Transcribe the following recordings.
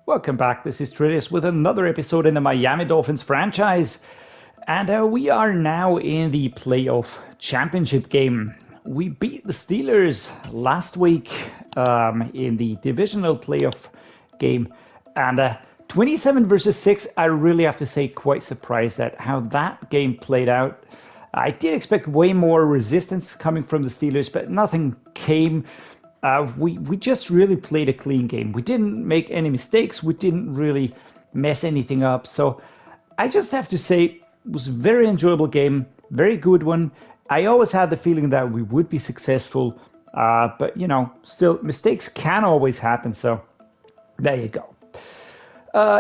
Welcome back. This is Dreddeus with another episode in the Miami Dolphins franchise. And we are now in the playoff championship game. We beat the Steelers last week in the divisional playoff game. And 27 versus 6, I really have to say quite surprised at how that game played out. I did expect way more resistance coming from the Steelers, but nothing came. We just really played a clean game. We didn't make any mistakes. We didn't really mess anything up. So I just have to say it was a very enjoyable game, very good one. I always had the feeling that we would be successful, but still mistakes can always happen. So there you go.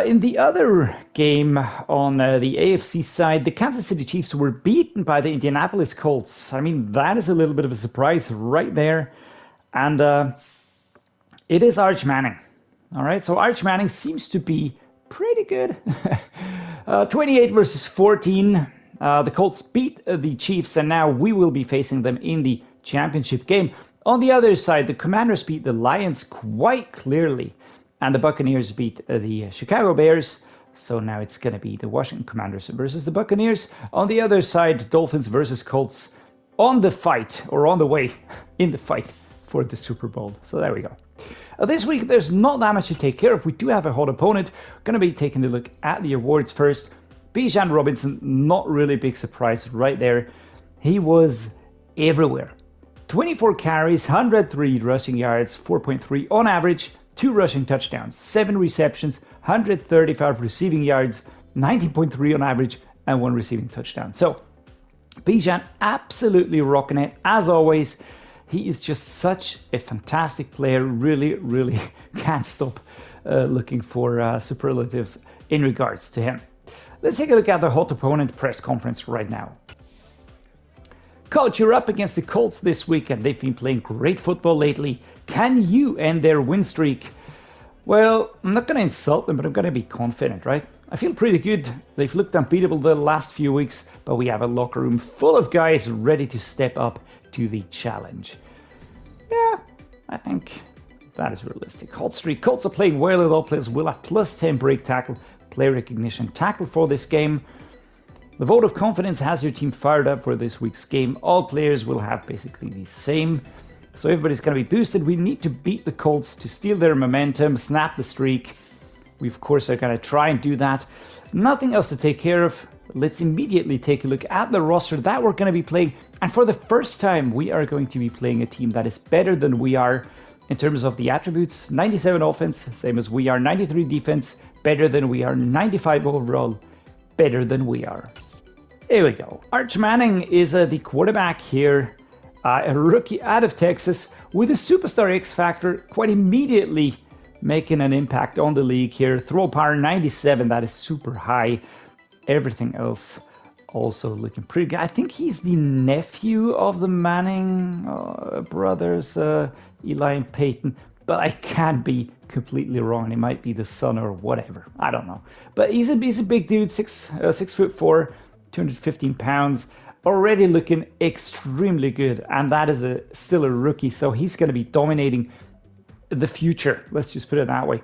In the other game on the AFC side, the Kansas City Chiefs were beaten by the Indianapolis Colts. I mean, that is a little bit of a surprise right there. And it is Arch Manning. All right, so Arch Manning seems to be pretty good. 28 versus 14. The Colts beat the Chiefs, and now we will be facing them in the championship game. On the other side, the Commanders beat the Lions quite clearly, and the Buccaneers beat the Chicago Bears. So now it's going to be the Washington Commanders versus the Buccaneers. On the other side, Dolphins versus Colts on the fight, or on the way in the fight for the Super Bowl. So there we go. This week, there's not that much to take care of. We do have a hot opponent. We're going to be taking a look at the awards first. Bijan Robinson, not really a big surprise right there. He was everywhere. 24 carries, 103 rushing yards, 4.3 on average, 2 rushing touchdowns, 7 receptions, 135 receiving yards, 19.3 on average, and 1 receiving touchdown. So Bijan absolutely rocking it, as always. He is just such a fantastic player. Really, really can't stop looking for superlatives in regards to him. Let's take a look at the hot opponent press conference right now. Coach, you're up against the Colts this week, and they've been playing great football lately. Can you end their win streak? Well, I'm not going to insult them, but I'm going to be confident, right? I feel pretty good. They've looked unbeatable the last few weeks, but we have a locker room full of guys ready to step up to the challenge. Yeah, I think that is realistic. Hot streak. Colts are playing well, and all players will have plus 10 break tackle, play recognition tackle for this game. The vote of confidence has your team fired up for this week's game. All players will have basically the same. So everybody's going to be boosted. We need to beat the Colts to steal their momentum, snap the streak. We, of course, are going to try and do that. Nothing else to take care of. Let's immediately take a look at the roster that we're going to be playing. And for the first time, we are going to be playing a team that is better than we are in terms of the attributes. 97 offense, same as we are. 93 defense, better than we are. 95 overall, better than we are. There we go. Arch Manning is the quarterback here. A rookie out of Texas with a superstar X factor, quite immediately making an impact on the league here. Throw power 97, that is super high. Everything else also looking pretty good. I think he's the nephew of the Manning brothers, Eli and Peyton, but I can't be completely wrong. He might be the son or whatever. I don't know. But he's a big dude, 6'4", 215 pounds, already looking extremely good. And that is still a rookie, so he's going to be dominating the future. Let's just put it that way.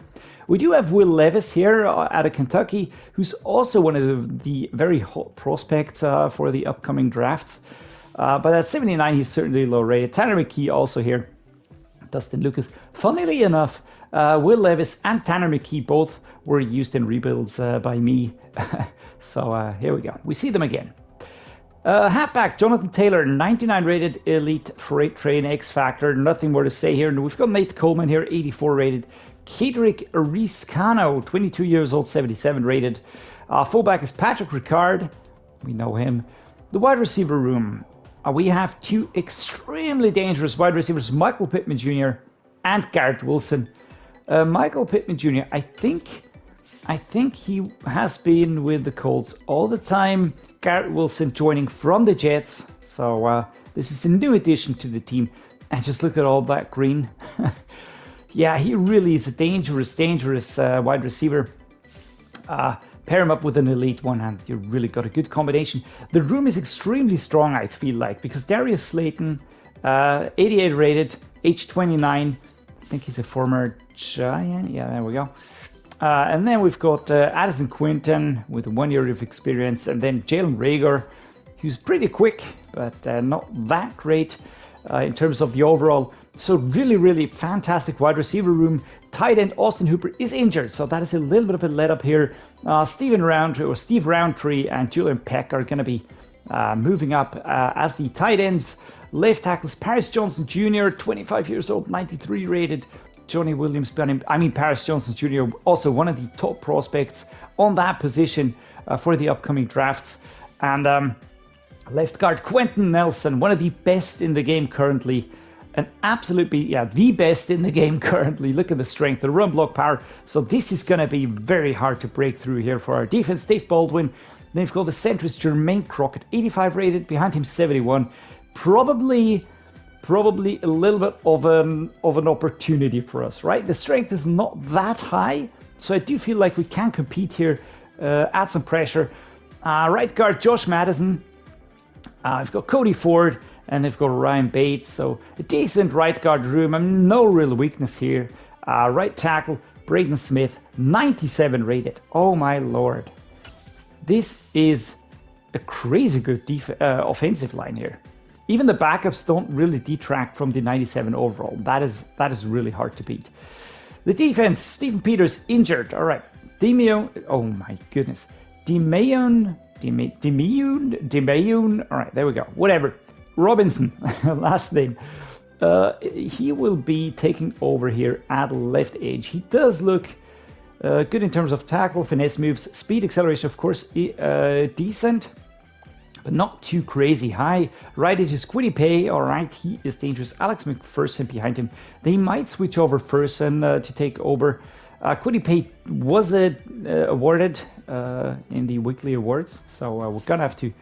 We do have Will Levis here out of Kentucky, who's also one of the very hot prospects for the upcoming drafts. But at 79, he's certainly low rated. Tanner McKee also here. Dustin Lucas. Funnily enough, Will Levis and Tanner McKee both were used in rebuilds by me. So here we go. We see them again. Halfback Jonathan Taylor, 99 rated, elite freight train X Factor. Nothing more to say here. And we've got Nate Coleman here, 84 rated. Kedrick Riscano, 22 years old, 77 rated. Fullback is Patrick Ricard. We know him. The wide receiver room. We have 2 extremely dangerous wide receivers, Michael Pittman Jr. and Garrett Wilson. Michael Pittman Jr., I think he has been with the Colts all the time. Garrett Wilson joining from the Jets. So this is a new addition to the team. And just look at all that green. Yeah, he really is a dangerous wide receiver. Pair him up with an elite one, and you really got a good combination. The room is extremely strong, I feel like, because Darius Slayton, 88 rated, age 29. I think he's a former Giant. Yeah, there we go. And then we've got Addison Quinton with 1 year of experience, and then Jalen Reagor, who's pretty quick, but not that great in terms of the overall. So really, really fantastic wide receiver room. Tight end Austin Hooper is injured, so that is a little bit of a let up here. Steve Roundtree and Julian Peck are going to be moving up as the tight ends. Left tackles Paris Johnson Jr., 25 years old, 93 rated. Johnny Williams, Paris Johnson Jr., also one of the top prospects on that position for the upcoming drafts. And left guard Quentin Nelson, one of the best in the game currently. The best in the game currently. Look at the strength, the run block power. So this is going to be very hard to break through here for our defense. Dave Baldwin. Then we've got the centrist Jermaine Crockett, 85 rated, behind him 71. Probably a little bit of an opportunity for us, right? The strength is not that high, so I do feel like we can compete here, add some pressure. Right guard Josh Madison. I've got Cody Ford, and they've got Ryan Bates, so a decent right guard room. No real weakness here. Right tackle Braden Smith, 97 rated. Oh my lord, this is a crazy good offensive line here. Even the backups don't really detract from the 97 overall. That is really hard to beat. The defense, Stephen Peters injured. All right, oh my goodness, Demayoun. All right, there we go. Whatever. Robinson, last name. He will be taking over here at left edge. He does look good in terms of tackle, finesse moves, speed, acceleration, of course, decent, but not too crazy high. Right edge is Quiddy. All right, he is dangerous. Alex McPherson behind him. They might switch over Ferson to take over. Quiddy was awarded in the weekly awards, so we're gonna have to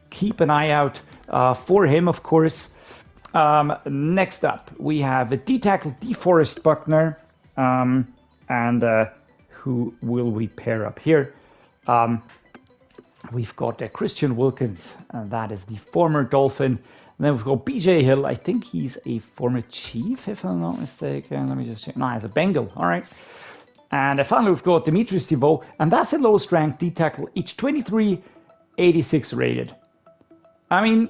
keep an eye out for him, of course. Next up, we a D-tackle DeForest Buckner, and who will we pair up here? We've got Christian Wilkins, and that is the former Dolphin. And then we've got BJ Hill. I think he's a former Chief, if I'm not mistaken. Let me just check. No, he's a Bengal. All right. And finally, we've got Demetrius Thibault, and that's the lowest ranked D-tackle, each 23, 86 rated. I mean,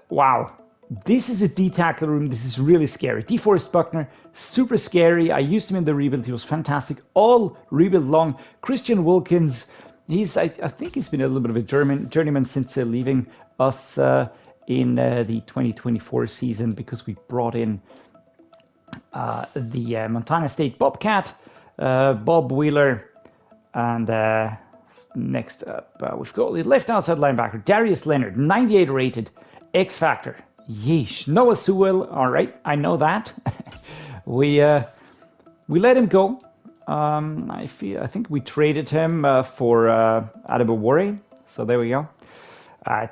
wow. This is a D-tackle room. This is really scary. DeForest Buckner, super scary. I used him in the rebuild. He was fantastic. All rebuild long. Christian Wilkins, I think he's been a little bit of a journeyman since leaving us in the 2024 season, because we brought in the Montana State Bobcat, Bob Wheeler, and next up we've got the left outside linebacker Darius Leonard, 98 rated, X Factor. Yeesh. Noah Sewell. All right, I know that. we let him go. I think we traded him for Adebawore. So there we go.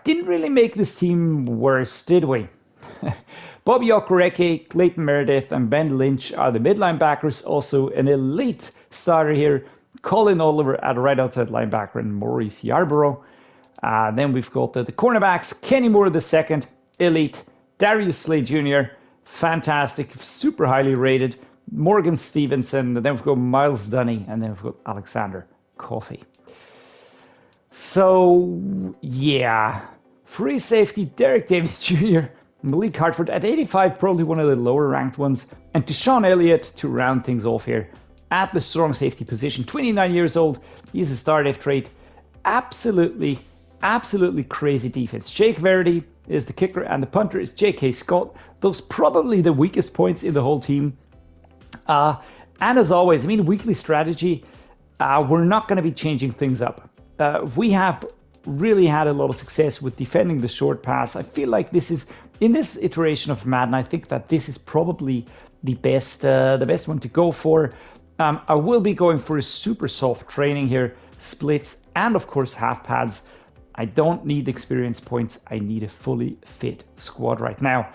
Didn't really make this team worse, did we? Bobby Okereke, Clayton Meredith, and Ben Lynch are the mid linebackers. Also an elite starter here, Colin Oliver at right outside linebacker, and Maurice Yarborough. Then we've got the cornerbacks, Kenny Moore II, elite, Darius Slay Jr., fantastic, super highly rated, Morgan Stevenson, and then we've got Miles Dunny, and then we've got Alexander Coffey. So, yeah, free safety, Derek Davis Jr., Malik Hartford at 85, probably one of the lower ranked ones, and Deshaun Elliott to round things off here at the strong safety position, 29 years old, he's a star def trait, absolutely crazy defense. Jake Verity is the kicker, and the punter is J.K. Scott. Those probably the weakest points in the whole team. And as always, I mean, weekly strategy, we're not going to be changing things up. We have really had a lot of success with defending the short pass. I feel like this is, in this iteration of Madden, I think that this is probably the best one to go for. I will be going for a super soft training here, splits, and of course half pads. I don't need experience points. I need a fully fit squad right now.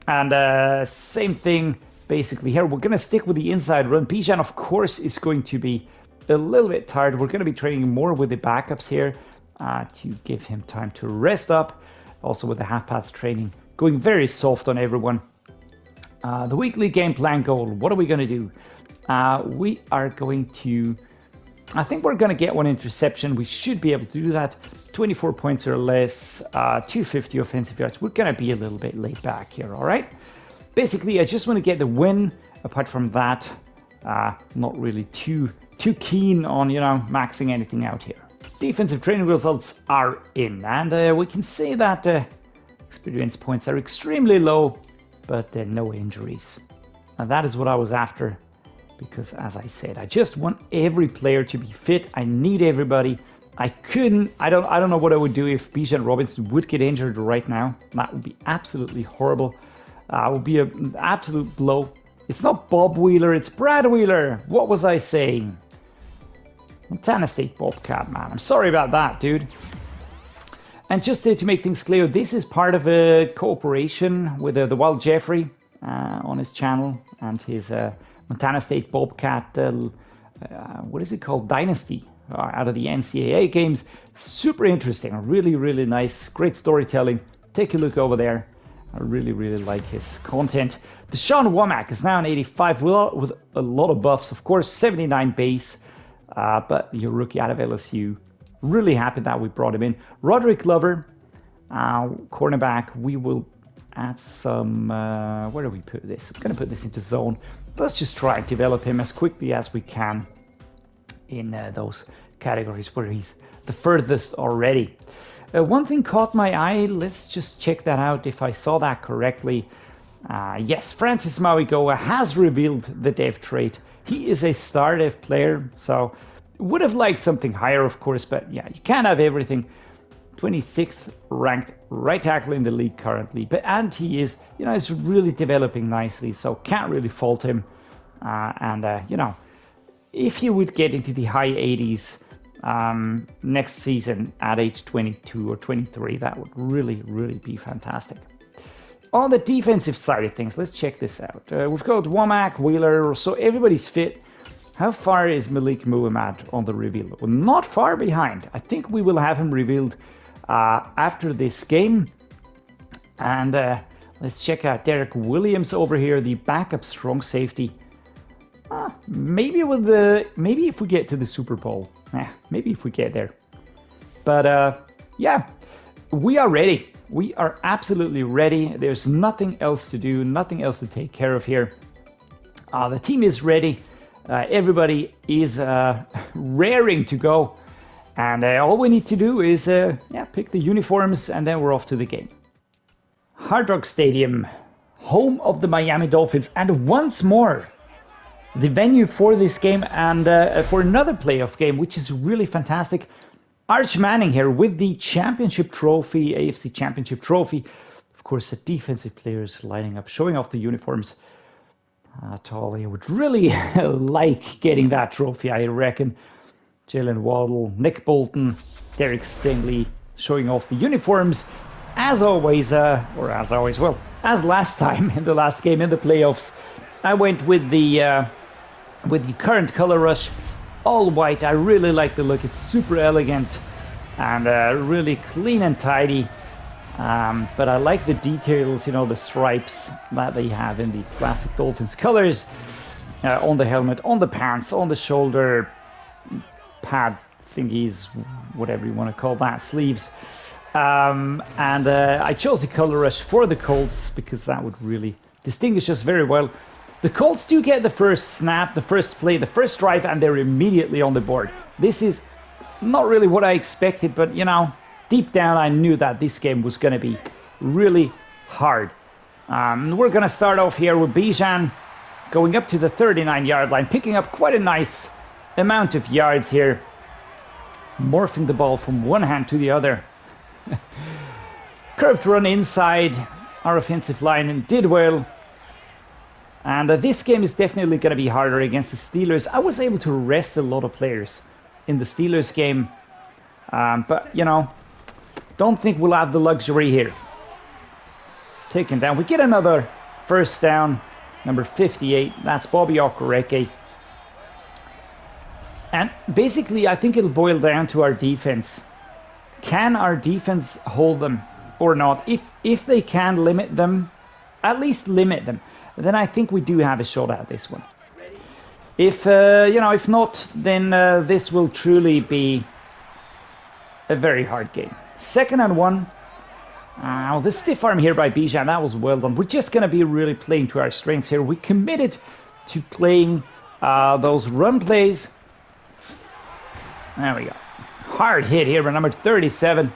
And same thing basically here. We're going to stick with the inside run. Bijan, of course, is going to be a little bit tired. We're going to be training more with the backups here to give him time to rest up. Also with the half pads training, going very soft on everyone. The weekly game plan goal, what are we going to do? we are going to... I think we're going to get one interception. We should be able to do that. 24 points or less, 250 offensive yards. We're going to be a little bit laid back here, all right? Basically, I just want to get the win. Apart from that, not really too keen on, you know, maxing anything out here. Defensive training results are in, and we can say that experience points are extremely low, but no injuries. And that is what I was after. Because as I said, I just want every player to be fit. I need everybody. I don't know what I would do if Bijan Robinson would get injured right now. That would be absolutely horrible. It would be an absolute blow. It's not Bob Wheeler, it's Brad Wheeler. What was I saying? Montana State Bobcat, man. I'm sorry about that, dude. And just to make things clear, this is part of a cooperation with the Wild Jeffrey on his channel and his Montana State Bobcat, what is it called? Dynasty, out of the NCAA games. Super interesting, really, really nice, great storytelling. Take a look over there. I really, really like his content. Deshaun Womack is now an 85 with a lot of buffs, of course, 79 base, but your rookie out of LSU. Really happy that we brought him in. Roderick Glover, cornerback. We will add some, where do we put this? I'm going to put this into zone. Let's just try and develop him as quickly as we can in those categories where he's the furthest already. One thing caught my eye. Let's just check that out if I saw that correctly. Yes, Francis Mauigoa has revealed the dev trait. He is a star dev player, so would have liked something higher, of course, but yeah, you can't have everything. 26th ranked right tackle in the league currently, and he is, you know, is really developing nicely, so can't really fault him. You know, if he would get into the high 80s next season at age 22 or 23, that would really, really be fantastic. On the defensive side of things, let's check this out. We've got Womack, Wheeler, so everybody's fit. How far is Malik Muhammad on the reveal? Well, not far behind. I think we will have him revealed after this game. And let's check out Derek Williams over here, the backup strong safety. Maybe if we get to the Super Bowl. Maybe if we get there. But yeah, we are ready. We are absolutely ready. There's nothing else to do, nothing else to take care of here. The team is ready. Everybody is raring to go. And all we need to do is pick the uniforms, and then we're off to the game. Hard Rock Stadium, home of the Miami Dolphins, and once more, the venue for this game and for another playoff game, which is really fantastic. Arch Manning here with the championship trophy, AFC championship trophy. Of course, the defensive players lining up, showing off the uniforms. Taulia would really like getting that trophy, I reckon. Jaylen Waddle, Nick Bolton, Derek Stingley showing off the uniforms. As always, as last time in the last game in the playoffs, I went with the current color rush, all white. I really like the look. It's super elegant and really clean and tidy. But I like the details, you know, the stripes that they have in the classic Dolphins colors on the helmet, on the pants, on the shoulder pad thingies, whatever you want to call that, sleeves. I chose the color rush for the Colts because that would really distinguish us very well. The Colts do get the first snap, the first play, the first drive, and they're immediately on the board. This is not really what I expected, but, you know, deep down I knew that this game was going to be really hard. We're going to start off here with Bijan going up to the 39-yard line, picking up quite a nice amount of yards here, morphing the ball from one hand to the other. Curved run inside our offensive line and did well. And this game is definitely going to be harder against the Steelers. I was able to rest a lot of players in the Steelers game. But, you know, don't think we'll have the luxury here. Taken down. We get another first down. Number 58. That's Bobby Okereke. And basically, I think it'll boil down to our defense. Can our defense hold them or not? If they can limit them, at least limit them, then I think we do have a shot at this one. If, if not, then this will truly be a very hard game. 2nd and 1. The stiff arm here by Bijan, that was well done. We're just going to be really playing to our strengths here. We committed to playing those run plays. There we go. Hard hit here by number 37.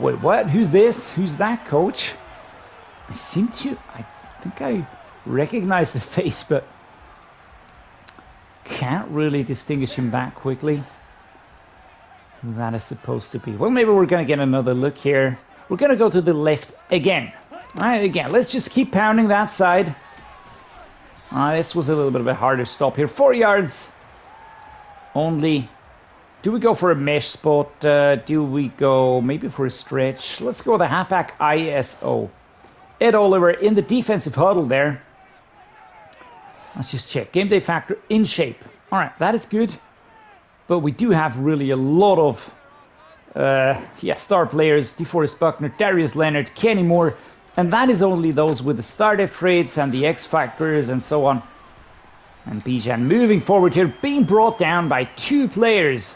Wait, what? Who's this? Who's that, coach? I think I recognize the face, but can't really distinguish him that quickly. Who that is supposed to be. Well, maybe we're going to get another look here. We're going to go to the left again. All right, again, let's just keep pounding that side. This was a little bit of a harder stop here. 4 yards only. Do we go for a mesh spot? Do we go maybe for a stretch? Let's go the halfback ISO. Ed Oliver in the defensive huddle there. Let's just check. Game day factor in shape. All right, that is good. But we do have really a lot of star players. DeForest Buckner, Darius Leonard, Kenny Moore. And that is only those with the start rates and the X factors and so on. And Bijan moving forward here, being brought down by 2 players.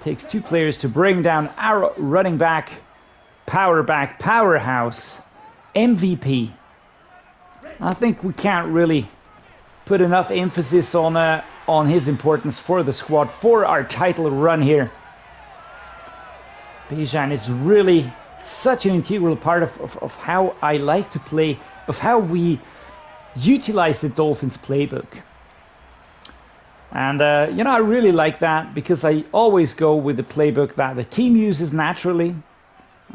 Takes 2 players to bring down our running back, powerhouse, MVP. I think we can't really put enough emphasis on his importance for the squad, for our title run here. Bijan is really such an integral part of how I like to play, of how we utilize the Dolphins playbook. And, I really like that because I always go with the playbook that the team uses naturally.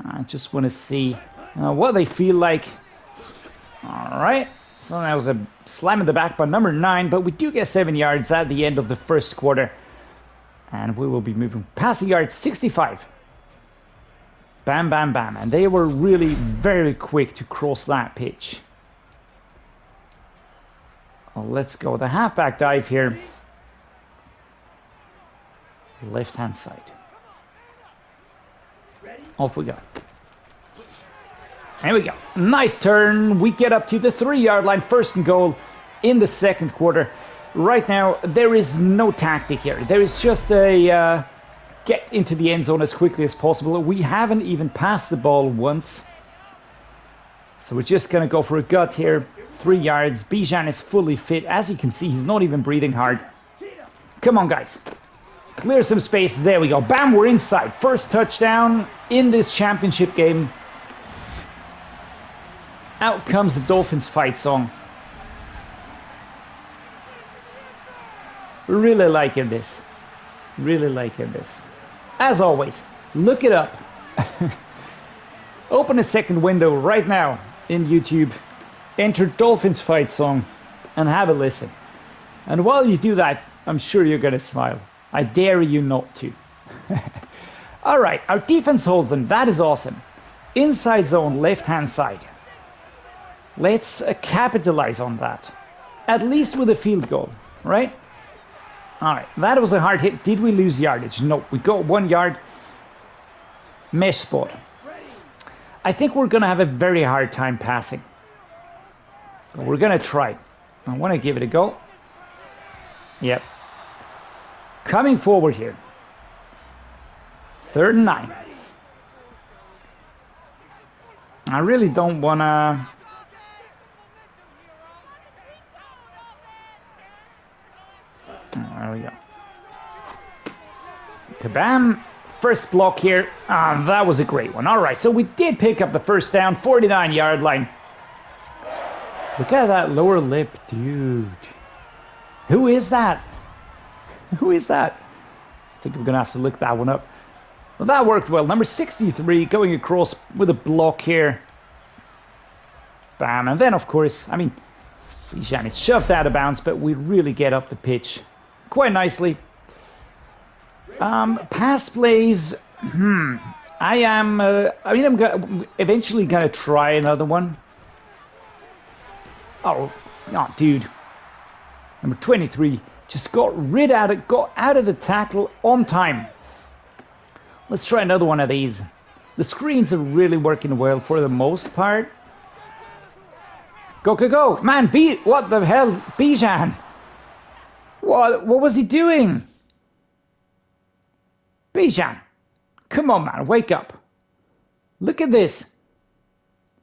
I just want to see what they feel like. All right. So that was a slam in the back by number 9, but we do get 7 yards at the end of the first quarter. And we will be moving passing yards 65. Bam, bam, bam. And they were really very quick to cross that pitch. Well, let's go the halfback dive here. Left-hand side. Off we go. There we go. Nice turn. We get up to the 3-yard line. 1st and goal in the 2nd quarter. Right now, there is no tactic here. There is just a get into the end zone as quickly as possible. We haven't even passed the ball once. So we're just going to go for a gut here. 3 yards. Bijan is fully fit. As you can see, he's not even breathing hard. Come on, guys. Clear some space. There we go. Bam, we're inside. First touchdown in this championship game. Out comes the Dolphins fight song. Really liking this. Really liking this. As always, look it up. Open a second window right now in YouTube. Enter Dolphins fight song and have a listen. And while you do that, I'm sure you're going to smile. I dare you not to. All right, our defense holds them. That is awesome. Inside zone, left-hand side. Let's capitalize on that. At least with a field goal, right? All right, that was a hard hit. Did we lose yardage? No, we got 1 yard. Mesh spot. I think we're going to have a very hard time passing. But we're going to try. I want to give it a go. Yep. Coming forward here. 3rd and 9. I really don't want to... There we go. Kabam. First block here. That was a great one. All right, so we did pick up the first down. 49-yard line. Look at that lower lip, dude. Who is that? Who is that? I think we're going to have to look that one up. Well, that worked well. Number 63 going across with a block here. Bam. And then, of course, I mean, Bijan is shoved out of bounds, but we really get up the pitch quite nicely. Pass plays. I'm eventually going to try another one. Oh, dude. Number 23 just got out of the tackle on time. Let's try another one of these. The screens are really working well for the most part. Go, go, go. Man, what the hell? Bijan. What was he doing? Bijan, come on, man, wake up. Look at this.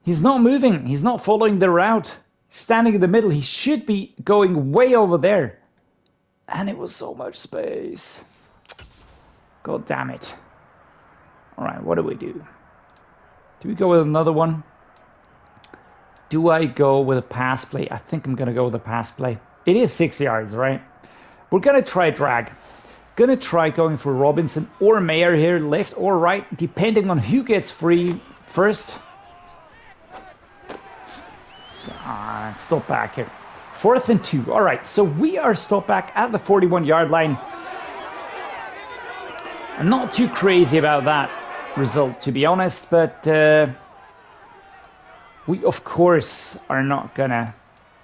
He's not moving. He's not following the route. He's standing in the middle. He should be going way over there. And it was so much space. God damn it. All right, what do we do? Do we go with another one? Do I go with a pass play? I think I'm going to go with a pass play. It is 6 yards, right? We're going to try drag. Going to try going for Robinson or Mayer here, left or right, depending on who gets free first. So, stop back here. 4th and 2. All right, so we are stopped back at the 41-yard line. I'm not too crazy about that result, to be honest, but we, of course, are not going to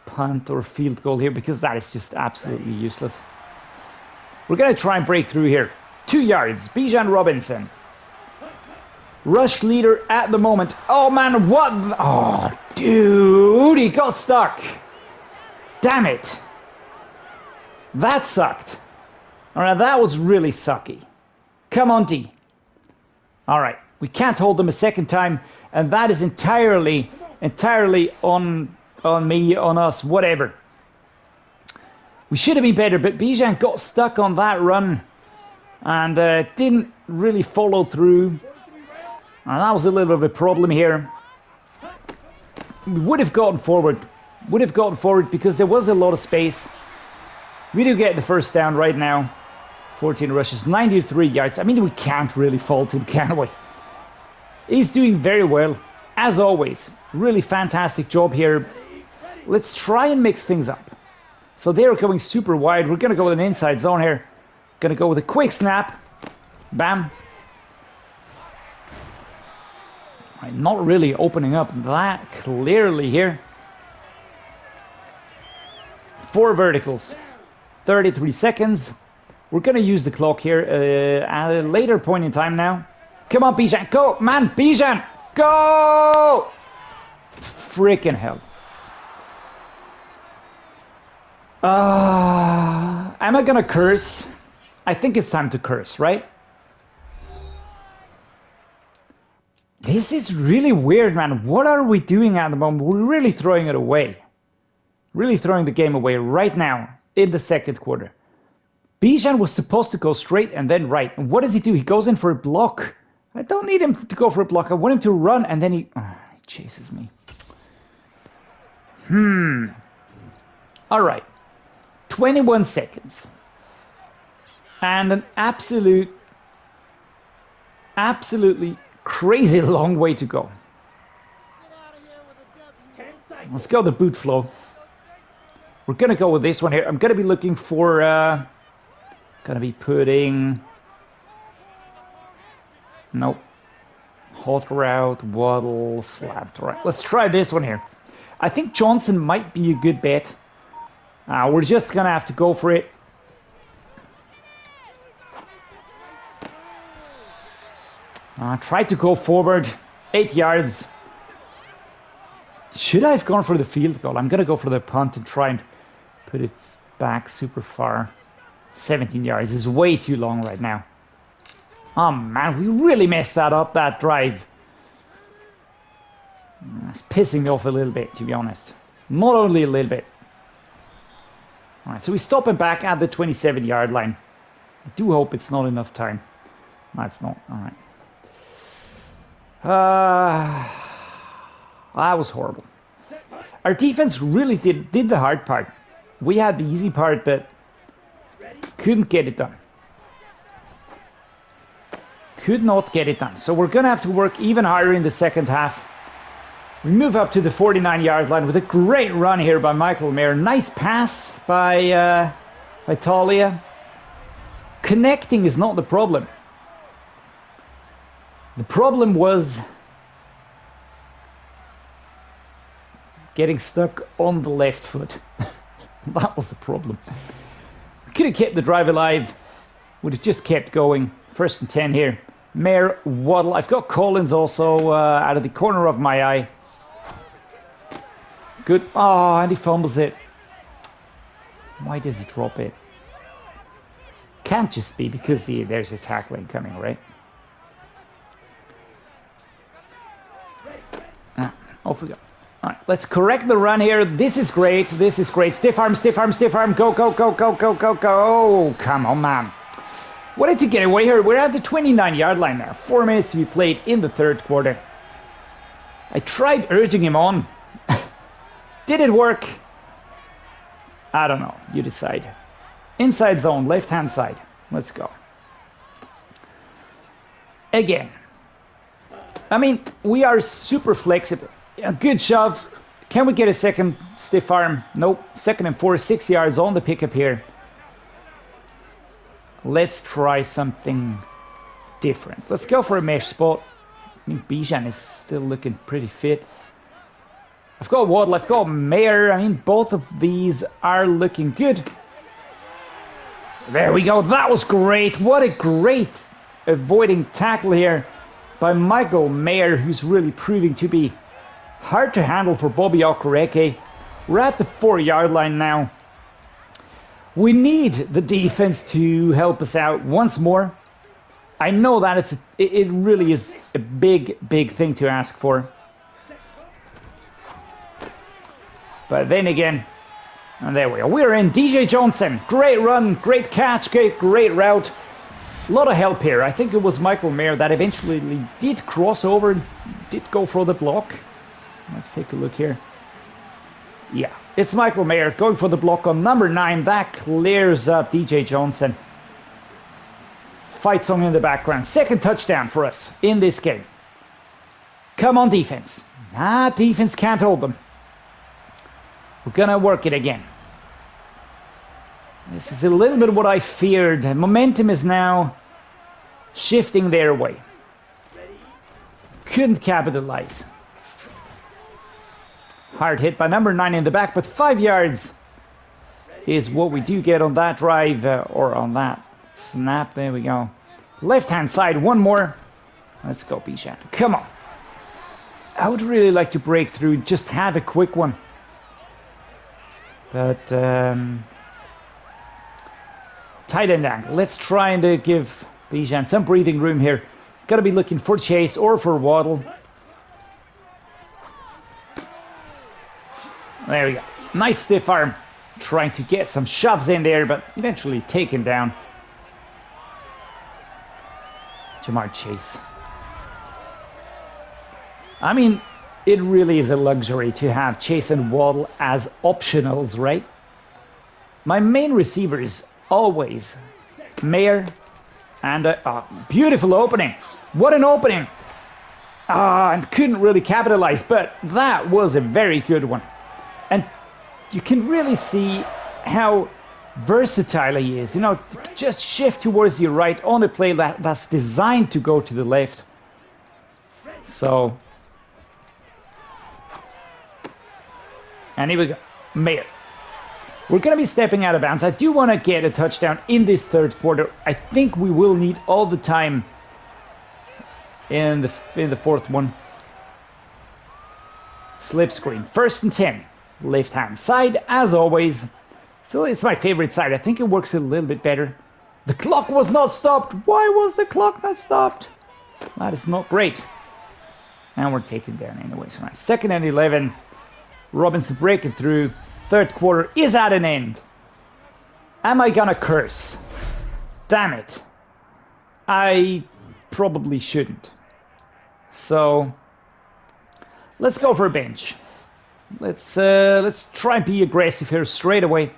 punt or field goal here because that is just absolutely useless. We're going to try and break through here. 2 yards, Bijan Robinson. Rush leader at the moment. Oh, man, what? Oh, dude, he got stuck. Damn it. That sucked. All right, that was really sucky. Come on, D. All right, we can't hold them a second time, and that is entirely on me, on us, whatever. We should have been better, but Bijan got stuck on that run and didn't really follow through. And that was a little bit of a problem here. We would have gotten forward. Because there was a lot of space. We do get the first down right now. 14 rushes, 93 yards. I mean, we can't really fault him, can we? He's doing very well, as always. Really fantastic job here. Let's try and mix things up. So they're going super wide. We're going to go with an inside zone here. Going to go with a quick snap. Bam. Right, not really opening up that clearly here. 4 verticals. 33 seconds. We're going to use the clock here at a later point in time now. Come on, Bijan. Go, man. Bijan. Go! Freaking hell. Am I gonna curse? I think it's time to curse, right? This is really weird, man. What are we doing at the moment? We're really throwing it away. Really throwing the game away right now in the second quarter. Bijan was supposed to go straight and then right. And what does he do? He goes in for a block. I don't need him to go for a block. I want him to run and then he chases me. All right. 21 seconds. And an absolutely crazy long way to go. Let's go the boot flow. We're going to go with this one here. I'm going to be looking for... going to be putting... Nope. Hot route, Waddle, slapped. All right, let's try this one here. I think Johnson might be a good bet. We're just going to have to go for it. Try to go forward. 8 yards. Should I have gone for the field goal? I'm going to go for the punt and try and put it back super far. 17 yards is way too long right now. Oh man, we really messed that up, that drive. That's pissing me off a little bit, to be honest. Not only a little bit. Alright, so we stop him back at the 27-yard line. I do hope it's not enough time. No, it's not. Alright. That was horrible. Our defense really did the hard part. We had the easy part, but couldn't get it done. Could not get it done. So we're going to have to work even harder in the second half. We move up to the 49-yard line with a great run here by Michael Mayer. Nice pass by Taulia. Connecting is not the problem. The problem was getting stuck on the left foot. That was the problem. We could have kept the drive alive. Would have just kept going. 1st and 10 here. Mayer, Waddle. I've got Collins also out of the corner of my eye. Good. Oh, and he fumbles it. Why does he drop it? Can't just be because there's his tackling coming, right? Off we go. All right, let's correct the run here. This is great. This is great. Stiff arm, stiff arm, stiff arm. Go, go, go, go, go, go, go. Oh, come on, man. Wanted to get away here. We're at the 29-yard line now. 4 minutes to be played in the third quarter. I tried urging him on. Did it work? I don't know. You decide. Inside zone, left-hand side. Let's go. Again. I mean, we are super flexible. Yeah, good shove. Can we get a second stiff arm? Nope. 2nd and 4, 6 yards on the pickup here. Let's try something different. Let's go for a mesh spot. I think Bijan is still looking pretty fit. I've got Waddle, I've got Mayer. I mean, both of these are looking good. There we go. That was great. What a great avoiding tackle here by Michael Mayer, who's really proving to be hard to handle for Bobby Okereke. We're at the 4-yard line now. We need the defense to help us out once more. I know that it really is a big, big thing to ask for. But then again, and there we are. We're in. DJ Johnson. Great run, great catch, great route. A lot of help here. I think it was Michael Mayer that eventually did cross over, did go for the block. Let's take a look here. Yeah, it's Michael Mayer going for the block on number 9. That clears up DJ Johnson. Fight song in the background. 2nd touchdown for us in this game. Come on, defense. Nah, defense can't hold them. We're gonna work it again. This is a little bit what I feared. Momentum is now shifting their way. Couldn't capitalize. Hard hit by number 9 in the back, but 5 yards is what we do get on that drive, or on that snap. There we go. Left-hand side, one more. Let's go, Bijan. Come on. I would really like to break through, just have a quick one. But, tight end angle. Let's try and give Bijan some breathing room here. Gotta be looking for Chase or for Waddle. There we go. Nice stiff arm. Trying to get some shoves in there, but eventually taken down. Jamarr Chase. I mean, it really is a luxury to have Chase and Waddle as optionals, right? My main receivers always Mayer and beautiful opening. What an opening! And couldn't really capitalize, but that was a very good one. And you can really see how versatile he is. You know, just shift towards your right on a play that's designed to go to the left. So, and here we go, Mayer. We're going to be stepping out of bounds. I do want to get a touchdown in this third quarter. I think we will need all the time in the fourth one. Slip screen. 1st and 10. Left hand side, as always. So it's my favorite side. I think it works a little bit better. The clock was not stopped. Why was the clock not stopped? That is not great. And we're taken down anyway. So nice. 2nd and 11. Robinson breaking through. Third quarter is at an end. Am I gonna curse? Damn it. I probably shouldn't. So let's go for a bench. Let's try and be aggressive here straight away.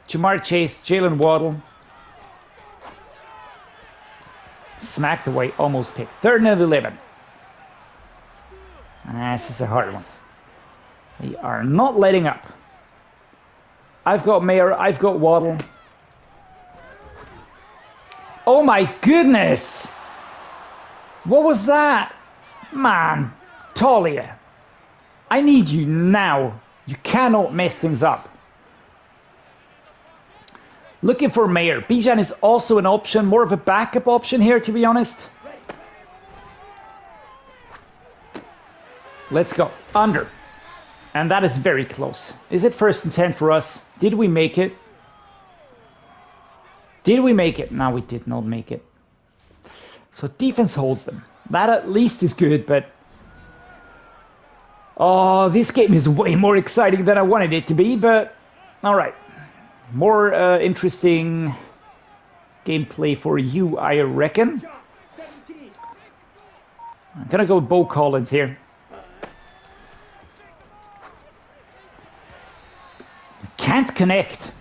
Jamarr Chase, Jaylen Waddle. Smacked away, almost picked. 3rd and 11. This is a hard one. We are not letting up. I've got Mayer, I've got Waddle. Oh my goodness! What was that? Man, Taulia. I need you now. You cannot mess things up. Looking for Mayer. Bijan is also an option, more of a backup option here, to be honest. Let's go. Under. And that is very close. Is it 1st and 10 for us? Did we make it? Did we make it? No, we did not make it. So defense holds them. That at least is good, but... Oh, this game is way more exciting than I wanted it to be, but... Alright. More interesting gameplay for you, I reckon. I'm gonna go with Beaux Collins here. Can't connect.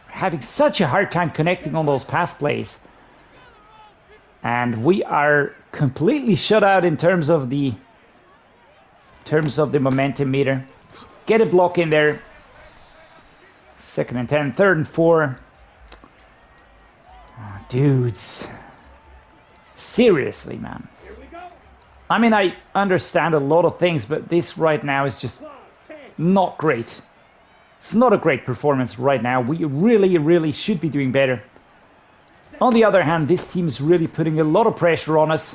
Having such a hard time connecting on those pass plays. And we are completely shut out in terms of the momentum meter. Get a block in there. 2nd and 10, 3rd and 4. Oh, dudes. Seriously, man. I mean, I understand a lot of things, but this right now is just not great. It's not a great performance right now. We really, really should be doing better. On the other hand, this team is really putting a lot of pressure on us.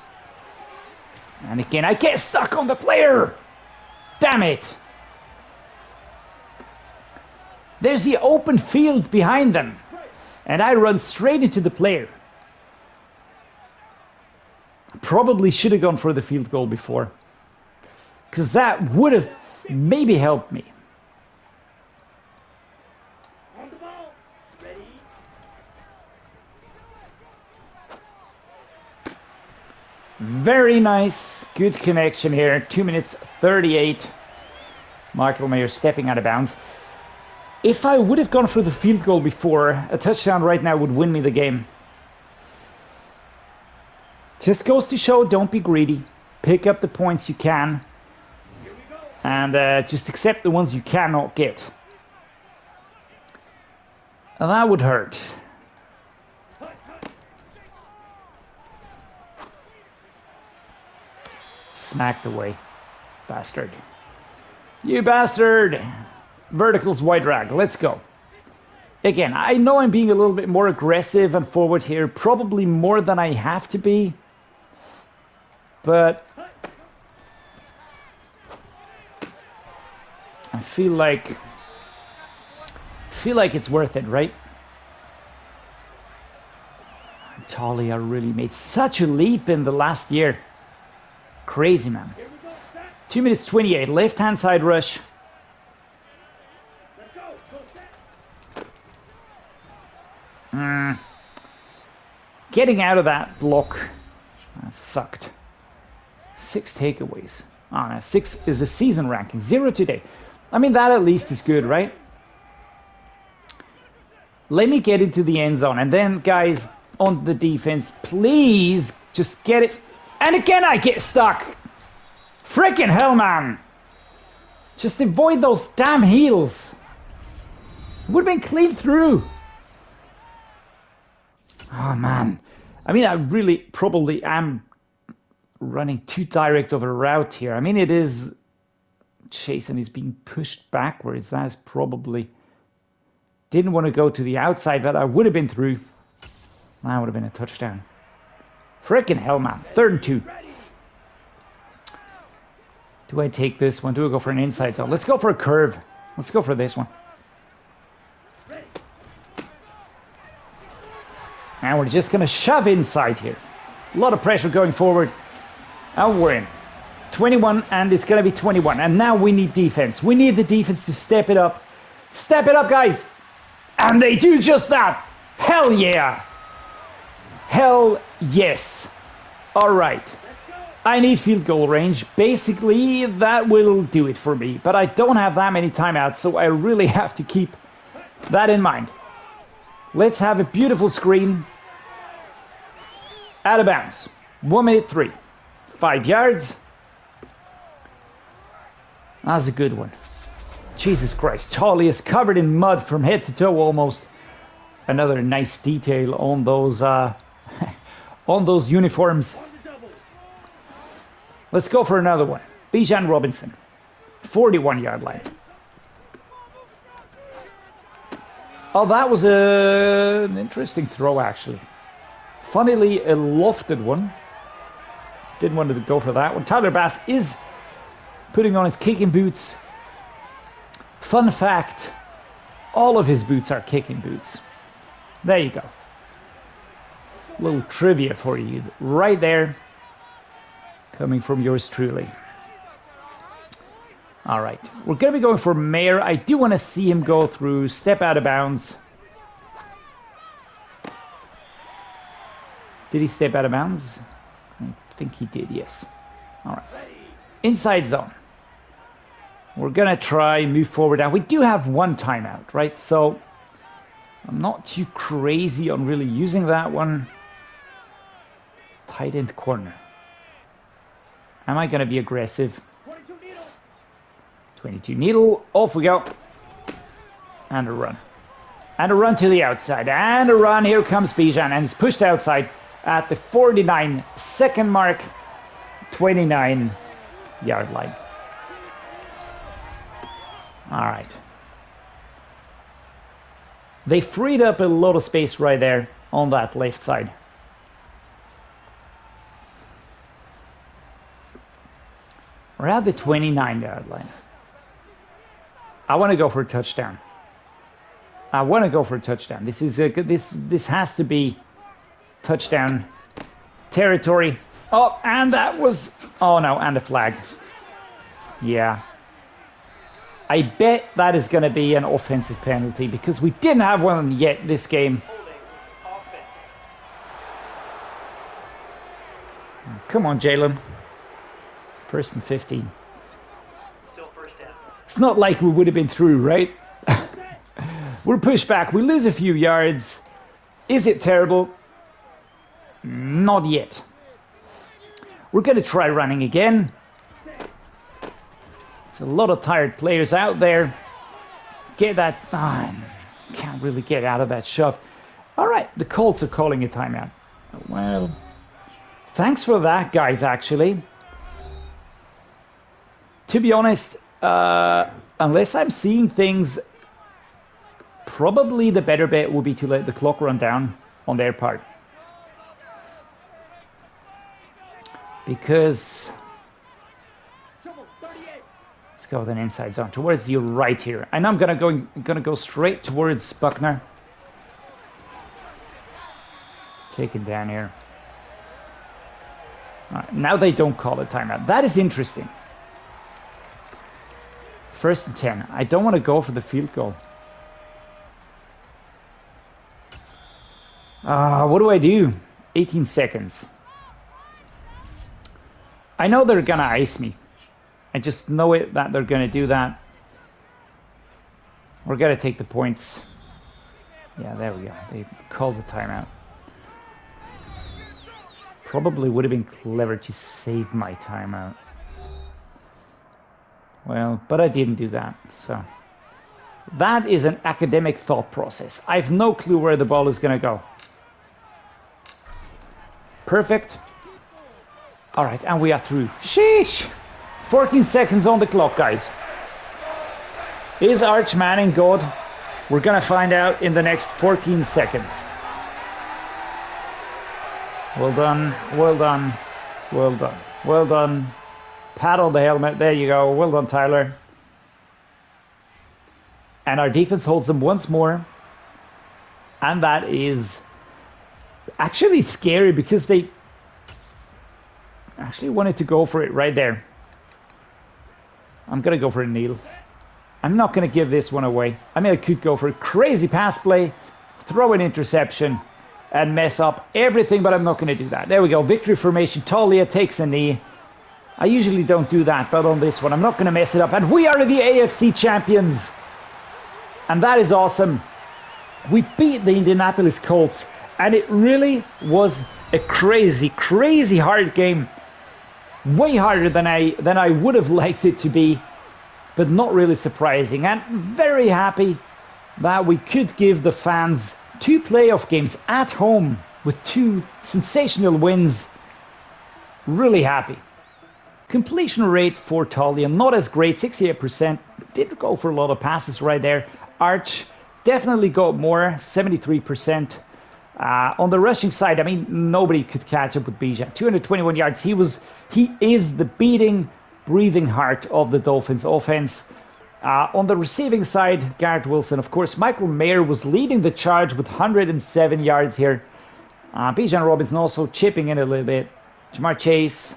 And again, I get stuck on the player! Damn it! There's the open field behind them. And I run straight into the player. Probably should have gone for the field goal before. Because that would have maybe helped me. Very nice. Good connection here. 2 minutes 38. Michael Mayer stepping out of bounds. If I would have gone for the field goal before, a touchdown right now would win me the game. Just goes to show, don't be greedy. Pick up the points you can. And just accept the ones you cannot get. And that would hurt. Smacked away. Bastard. You bastard! Verticals wide drag. Let's go. Again, I know I'm being a little bit more aggressive and forward here. Probably more than I have to be. But... I feel like it's worth it, right? Taulia really made such a leap in the last year. Crazy, man. 2 minutes 28. Left-hand side rush. Getting out of that block. That sucked. 6 takeaways. Oh, no, 6 is the season ranking. 0 today. I mean, that at least is good, right? Let me get into the end zone. And then, guys, on the defense, please just get it. And again, I get stuck. Freaking hell, man. Just avoid those damn heels. Would have been clean through. Oh, man. I mean, I really probably am running too direct of a route here. I mean, it is Chase and he's being pushed backwards. That is probably... Didn't want to go to the outside, but I would have been through. That would have been a touchdown. Frickin' hell, man. 3rd and 2. Do I take this one? Do I go for an inside zone? Let's go for a curve. Let's go for this one. And we're just going to shove inside here. A lot of pressure going forward. And we're in. 21, and it's going to be 21. And now we need defense. We need the defense to step it up. Step it up, guys. And they do just that. Hell yeah. Hell yes. All right. I need field goal range. Basically, that will do it for me. But I don't have that many timeouts, so I really have to keep that in mind. Let's have a beautiful screen. Out of bounds. 1 minute 3. 5 yards. That's a good one. Jesus Christ. Taulia is covered in mud from head to toe almost. Another nice detail on those on those uniforms. Let's go for another one. Bijan Robinson. 41-yard line. Oh, that was an interesting throw, actually. Funnily, a lofted one. Didn't want to go for that one. Tyler Bass is putting on his kicking boots. Fun fact, all of his boots are kicking boots. There you go. Little trivia for you right there, coming from yours truly. All right, we're going to be going for Mayer. I do want to see him go through, step out of bounds. Did he step out of bounds? I think he did, yes. All right, inside zone. We're going to try move forward now. We do have one timeout, right? So I'm not too crazy on really using that one. Tight end corner. Am I going to be aggressive? 22 needle. Off we go. And a run. And a run to the outside. And a run. Here comes Bijan. And it's pushed outside at the 49-second mark. 29-yard line. All right. They freed up a lot of space right there on that left side. We're at the 29-yard line. I want to go for a touchdown. I want to go for a touchdown. This is a good. This has to be touchdown territory. Oh, and that was. Oh no, and a flag. Yeah. I bet that is going to be an offensive penalty because we didn't have one yet this game. Come on, Jaylen. 1st and 15. Still first down. It's not like we would have been through, right? We're pushed back. We lose a few yards. Is it terrible? Not yet. We're going to try running again. There's a lot of tired players out there. Get that. Can't really get out of that shove. All right, the Colts are calling a timeout. Well, thanks for that, guys, actually. To be honest, unless I'm seeing things, probably the better bet would be to let the clock run down on their part. Because let's go with an inside zone towards your right here. And I'm gonna go straight towards Buckner. Take it down here. All right, now they don't call a timeout. That is interesting. 1st and 10. I don't want to go for the field goal. What do I do? 18 seconds. I know they're going to ice me. I just know it that they're going to do that. We're going to take the points. Yeah, there we go. They called the timeout. Probably would have been clever to save my timeout. Well, but I didn't do that, so. That is an academic thought process. I have no clue where the ball is going to go. Perfect. All right, and we are through. Sheesh! 14 seconds on the clock, guys. Is Arch Manning good? We're going to find out in the next 14 seconds. Well done, well done, well done, well done. Pat on the helmet. There you go. Well done, Tyler. And our defense holds them once more. And that is actually scary because they actually wanted to go for it right there. I'm going to go for a kneel. I'm not going to give this one away. I mean, I could go for a crazy pass play, throw an interception, and mess up everything, but I'm not going to do that. There we go. Victory formation. Taulia takes a knee. I usually don't do that, but on this one, I'm not going to mess it up. And we are the AFC champions. And that is awesome. We beat the Indianapolis Colts. And it really was a crazy, crazy hard game. Way harder than I would have liked it to be. But not really surprising. And very happy that we could give the fans 2 playoff games at home with 2 sensational wins. Really happy. Completion rate for Taulia, not as great, 68%. Did go for a lot of passes right there. Arch definitely got more, 73%. On the rushing side, I mean, nobody could catch up with Bijan. 221 yards. He is the beating, breathing heart of the Dolphins offense. On the receiving side, Garrett Wilson, of course. Michael Mayer was leading the charge with 107 yards here. Bijan Robinson also chipping in a little bit. Jamar Chase.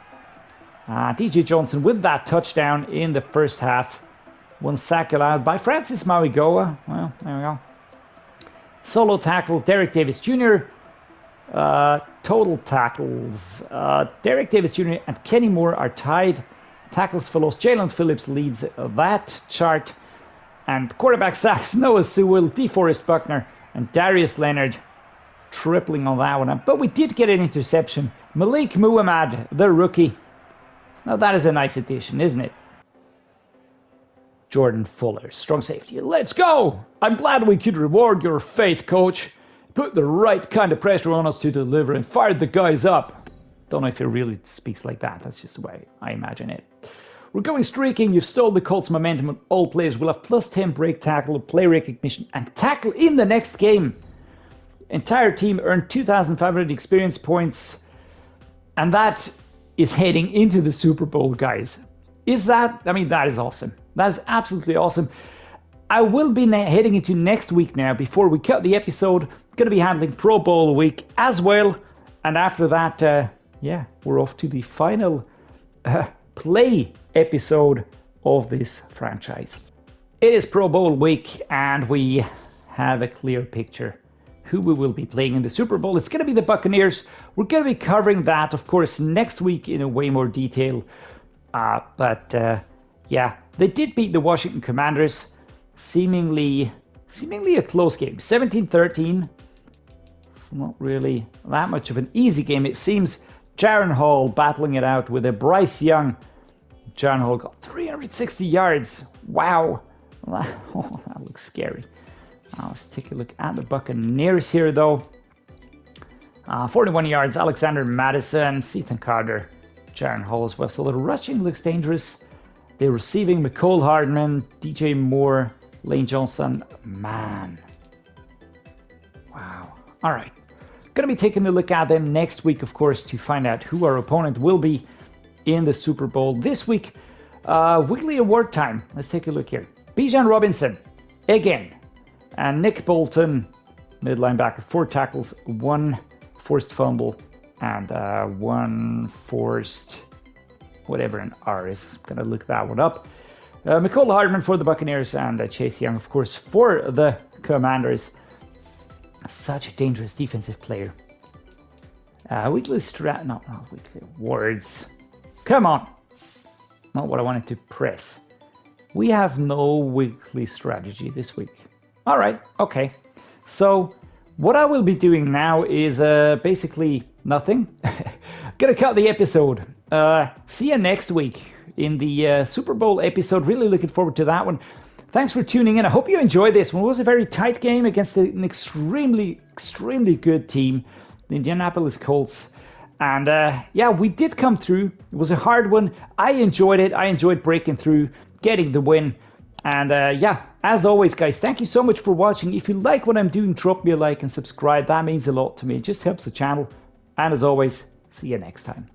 DJ Johnson with that touchdown in the first half. 1 sack allowed by Francis Mauigoa. Well, there we go. Solo tackle, Derek Davis Jr. Total tackles. Derek Davis Jr. and Kenny Moore are tied. Tackles for loss. Jalen Phillips leads that chart. And quarterback sacks, Noah Sewell, DeForest Buckner, and Darius Leonard tripling on that one. But we did get an interception. Malik Muhammad, the rookie. Now that is a nice addition, isn't it? Jordan Fuller, strong safety. Let's go! I'm glad we could reward your faith, coach. Put the right kind of pressure on us to deliver and fired the guys up. Don't know if he really speaks like that. That's just the way I imagine it. We're going streaking. You've stole the Colts momentum and all players will have plus 10 break tackle, play recognition, and tackle in the next game. Entire team earned 2,500 experience points. And that is heading into the Super Bowl, guys. Is that? I mean, that is awesome. That is absolutely awesome. I will be heading into next week now. Before we cut the episode, going to be handling Pro Bowl week as well. And after that, yeah, we're off to the final play episode of this franchise. It is Pro Bowl week and we have a clear picture who we will be playing in the Super Bowl. It's going to be the Buccaneers. We're going to be covering that, of course, next week in a way more detail. Yeah, they did beat the Washington Commanders. Seemingly a close game. 17-13. It's not really that much of an easy game. It seems Jaron Hall battling it out with a Bryce Young. Jaron Hall got 360 yards. Wow. Oh, that looks scary. Let's take a look at the Buccaneers here, though. 41 yards, Alexander Madison, Ethan Carter, Jaron Hall as well. So the rushing looks dangerous. The receiving, McCole Hardman, DJ Moore, Lane Johnson. Man. Wow. All right. Going to be taking a look at them next week, of course, to find out who our opponent will be in the Super Bowl. This week, weekly award time. Let's take a look here. Bijan Robinson, again. And Nick Bolton, mid linebacker, 4 tackles, 1 forced fumble, and 1 forced, whatever an R is. Gonna look that one up. McCole Hardman for the Buccaneers and Chase Young, of course, for the Commanders. Such a dangerous defensive player. Weekly not weekly awards. Come on. Not what I wanted to press. We have no weekly strategy this week. All right, okay. So what I will be doing now is basically nothing. Gonna cut the episode. See you next week in the Super Bowl episode. Really looking forward to that one. Thanks for tuning in. I hope you enjoyed this one. It was a very tight game against an extremely good team, the Indianapolis Colts. And yeah, we did come through. It was a hard one. I enjoyed it. I enjoyed breaking through, getting the win. And yeah, as always, guys, thank you so much for watching. If you like what I'm doing, drop me a like and subscribe. That means a lot to me. It just helps the channel. And as always, see you next time.